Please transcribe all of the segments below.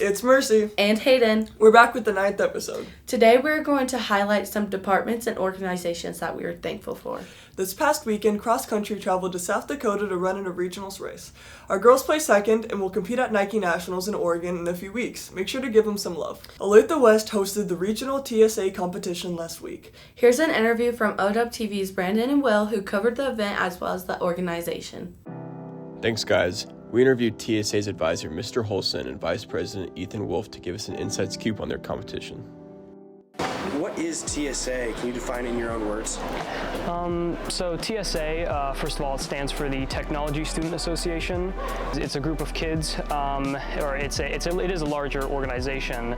It's Mercy. And Hayden. We're back with the 9th episode. Today we're going to highlight some departments and organizations that we are thankful for. This past weekend, Cross Country traveled to South Dakota to run in a regionals race. Our girls placed second and will compete at Nike Nationals in Oregon in a few weeks. Make sure to give them some love. Olathe West hosted the regional TSA competition last week. Here's an interview from OWTV's Brandon and Will, who covered the event as well as the organization. Thanks, guys. We interviewed TSA's advisor, Mr. Holson, and Vice President Ethan Wolf to give us an inside scoop on their competition. What is TSA? Can you define it in your own words? So TSA, first of all, it stands for the Technology Student Association. It's a group of kids, it is a larger organization.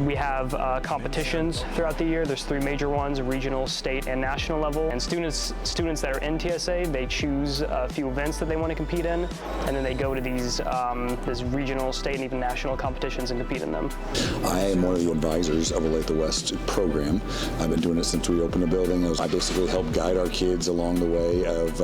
We have competitions throughout the year. There's 3 major ones: regional, state, and national level. And students that are in TSA, they choose a few events that they want to compete in, and then they go to these regional, state, and even national competitions and compete in them. I am one of the advisors of Olathe West program. I've been doing it since we opened the building. I basically help guide our kids along the way of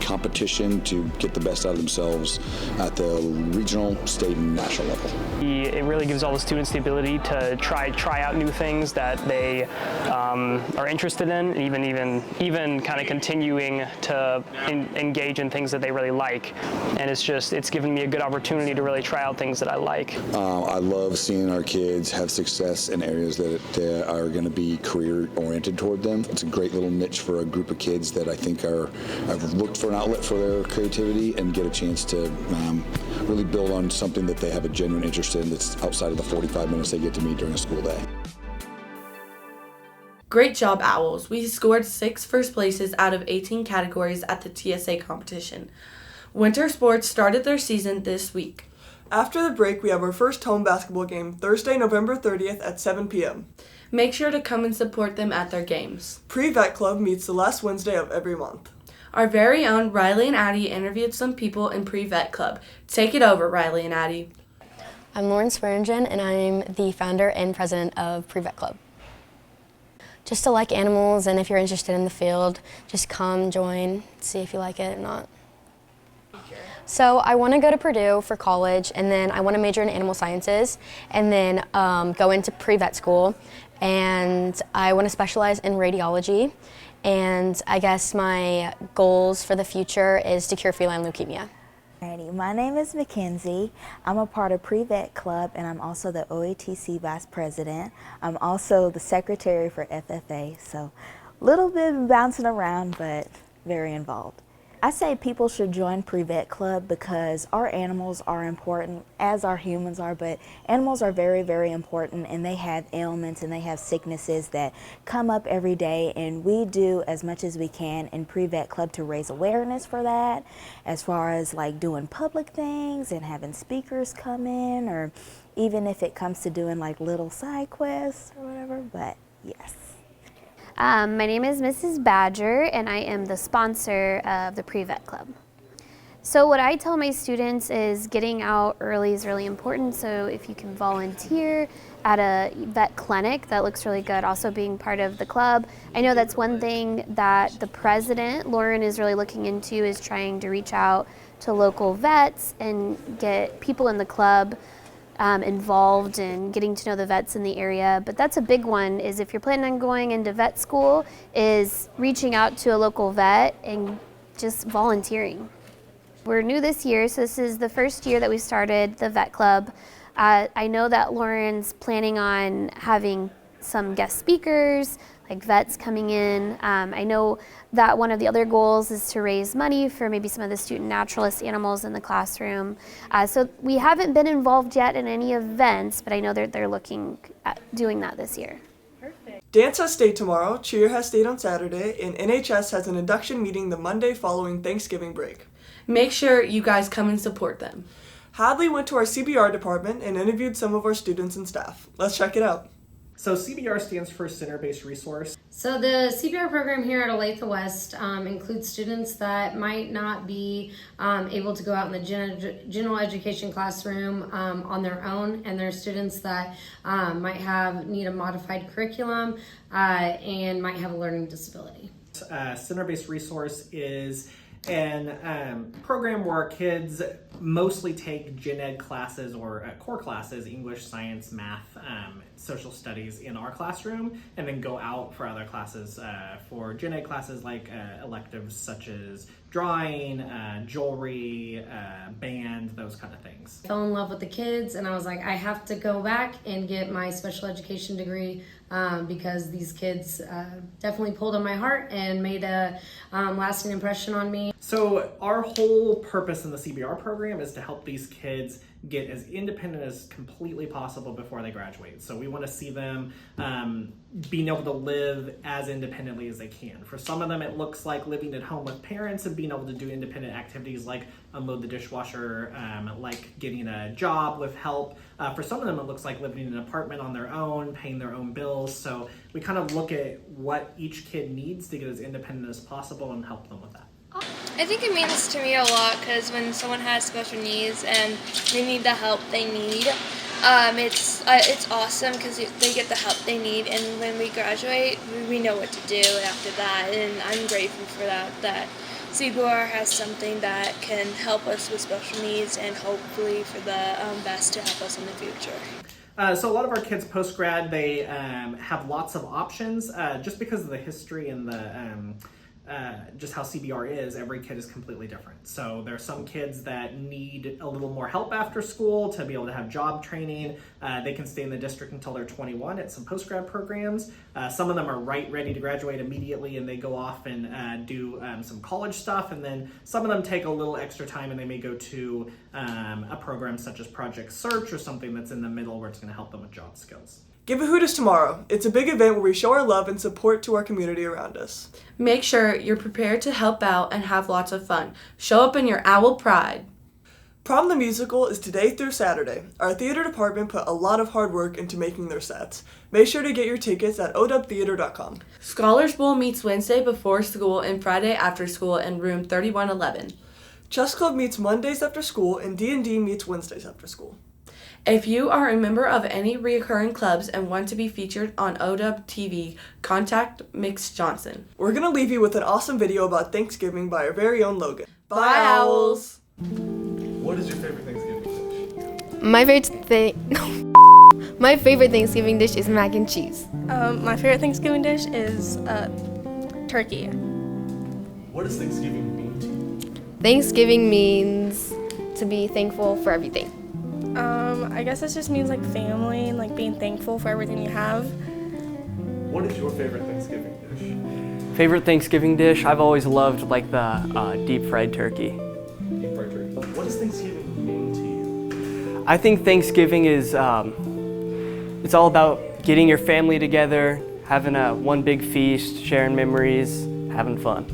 competition to get the best out of themselves at the regional, state, and national level. It really gives all the students the ability to try out new things that they are interested in, even kind of continuing to engage in things that they really like. And it's given me a good opportunity to really try out things that I like. I love seeing our kids have success in areas that are going to be career-oriented toward them. It's a great little niche for a group of kids that I think have looked for an outlet for their creativity and get a chance to really build on something that they have a genuine interest in that's outside of the 45 minutes they get to meet during a school day. Great job, Owls. We scored 6 first places out of 18 categories at the TSA competition. Winter sports started their season this week. After the break, we have our first home basketball game, Thursday, November 30th at 7 p.m. Make sure to come and support them at their games. PreVet Club meets the last Wednesday of every month. Our very own Rylee and Addi interviewed some people in PreVet Club. Take it over, Rylee and Addi. I'm Lauren Swearingen, and I'm the founder and president of PreVet Club. Just to like animals, and if you're interested in the field, just come, join, see if you like it or not. So I want to go to Purdue for college, and then I want to major in animal sciences, and then go into pre-vet school, and I want to specialize in radiology, and I guess my goals for the future is to cure feline leukemia. Alrighty, my name is Mackenzie. I'm a part of PreVet Club, and I'm also the OATC Vice President. I'm also the Secretary for FFA, so a little bit bouncing around, but very involved. I say people should join PreVet Club because our animals are important, as our humans are, but animals are very, very important, and they have ailments and they have sicknesses that come up every day, and we do as much as we can in PreVet Club to raise awareness for that, as far as like doing public things and having speakers come in, or even if it comes to doing like little side quests or whatever, but yes. My name is Mrs. Badger, and I am the sponsor of the PreVet Club. So what I tell my students is getting out early is really important, so if you can volunteer at a vet clinic, that looks really good. Also being part of the club. I know that's one thing that the president, Lauren, is really looking into, is trying to reach out to local vets and get people in the club involved in getting to know the vets in the area. But that's a big one, is if you're planning on going into vet school, is reaching out to a local vet and just volunteering. We're new this year, so this is the first year that we started the vet club. I know that Lauren's planning on having some guest speakers, like vets coming in. I know that one of the other goals is to raise money for maybe some of the student naturalist animals in the classroom. So we haven't been involved yet in any events, but I know they're looking at doing that this year. Perfect. Dance has state tomorrow, cheer has state on Saturday, and NHS has an induction meeting the Monday following Thanksgiving break. Make sure you guys come and support them. Hadley went to our CBR department and interviewed some of our students and staff. Let's check it out. So CBR stands for Center-Based Resource. So the CBR program here at Olathe West includes students that might not be able to go out in the general education classroom on their own, and there are students that might need a modified curriculum and might have a learning disability. Center-Based Resource is and program where kids mostly take gen ed classes or core classes, English, science, math, social studies in our classroom, and then go out for other classes for gen ed classes like electives such as drawing, jewelry, band, those kind of things. I fell in love with the kids, and I was like, I have to go back and get my special education degree because these kids definitely pulled on my heart and made a lasting impression on me. So our whole purpose in the CBR program is to help these kids get as independent as completely possible before they graduate. So we want to see them being able to live as independently as they can. For some of them, it looks like living at home with parents and being able to do independent activities like unload the dishwasher, like getting a job with help. For some of them, it looks like living in an apartment on their own, paying their own bills. So we kind of look at what each kid needs to get as independent as possible and help them with that. I think it means to me a lot because when someone has special needs and they need the help they need, it's awesome because they get the help they need, and when we graduate, we know what to do after that, and I'm grateful for that CBR has something that can help us with special needs and hopefully for the best to help us in the future. So a lot of our kids post-grad, they have lots of options just because of the history and the just how CBR is. Every kid is completely different. So there are some kids that need a little more help after school to be able to have job training. They can stay in the district until they're 21 at some post-grad programs. Some of them are ready to graduate immediately and they go off and do some college stuff. And then some of them take a little extra time and they may go to a program such as Project Search or something that's in the middle where it's going to help them with job skills. Give a hoot is tomorrow. It's a big event where we show our love and support to our community around us. Make sure you're prepared to help out and have lots of fun. Show up in your owl pride. Prom the Musical is today through Saturday. Our theater department put a lot of hard work into making their sets. Make sure to get your tickets at OWTV.com. Scholars Bowl meets Wednesday before school and Friday after school in room 3111. Chess Club meets Mondays after school and D&D meets Wednesdays after school. If you are a member of any recurring clubs and want to be featured on OWTV, contact Mix Johnson. We're going to leave you with an awesome video about Thanksgiving by our very own Logan. Bye, Owls! What is your favorite Thanksgiving dish? My favorite Thanksgiving dish is mac and cheese. My favorite Thanksgiving dish is turkey. What does Thanksgiving mean to you? Thanksgiving means to be thankful for everything. I guess it just means like family and like being thankful for everything you have. What is your favorite Thanksgiving dish? Favorite Thanksgiving dish? I've always loved like the deep fried turkey. Deep fried turkey. What does Thanksgiving mean to you? I think Thanksgiving is, it's all about getting your family together, having one big feast, sharing memories, having fun.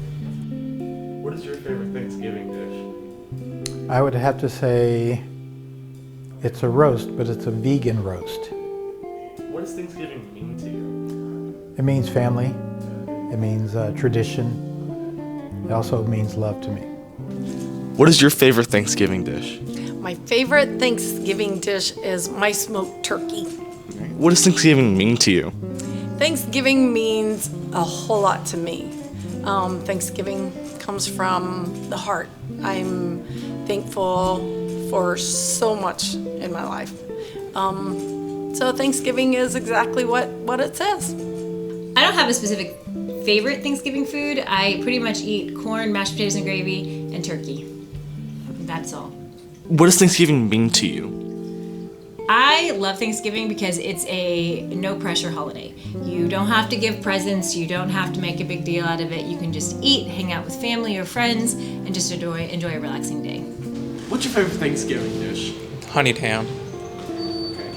What is your favorite Thanksgiving dish? I would have to say it's a roast, but it's a vegan roast. What does Thanksgiving mean to you? It means family. It means tradition. It also means love to me. What is your favorite Thanksgiving dish? My favorite Thanksgiving dish is my smoked turkey. What does Thanksgiving mean to you? Thanksgiving means a whole lot to me. Thanksgiving comes from the heart. I'm thankful for so much in my life. So Thanksgiving is exactly what it says. I don't have a specific favorite Thanksgiving food. I pretty much eat corn, mashed potatoes and gravy, and turkey. That's all. What does Thanksgiving mean to you? I love Thanksgiving because it's a no-pressure holiday. You don't have to give presents. You don't have to make a big deal out of it. You can just eat, hang out with family or friends, and just enjoy a relaxing day. What's your favorite Thanksgiving dish? Honeyed ham. Okay.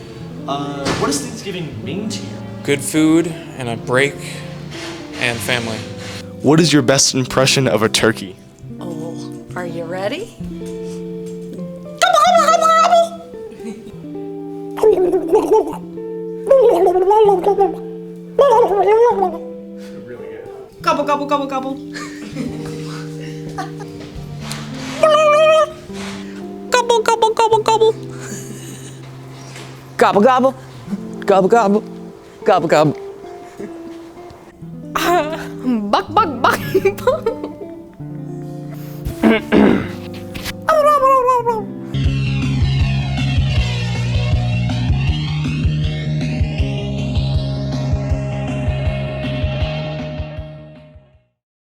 What does Thanksgiving mean to you? Good food and a break and family. What is your best impression of a turkey? Oh, are you ready? Really good. Gobble, gobble, gobble, gobble. Gobble, gobble, gobble, gobble. Gobble, gobble. Gobble, gobble. Gobble, gobble. Buck, buck, buck, buck.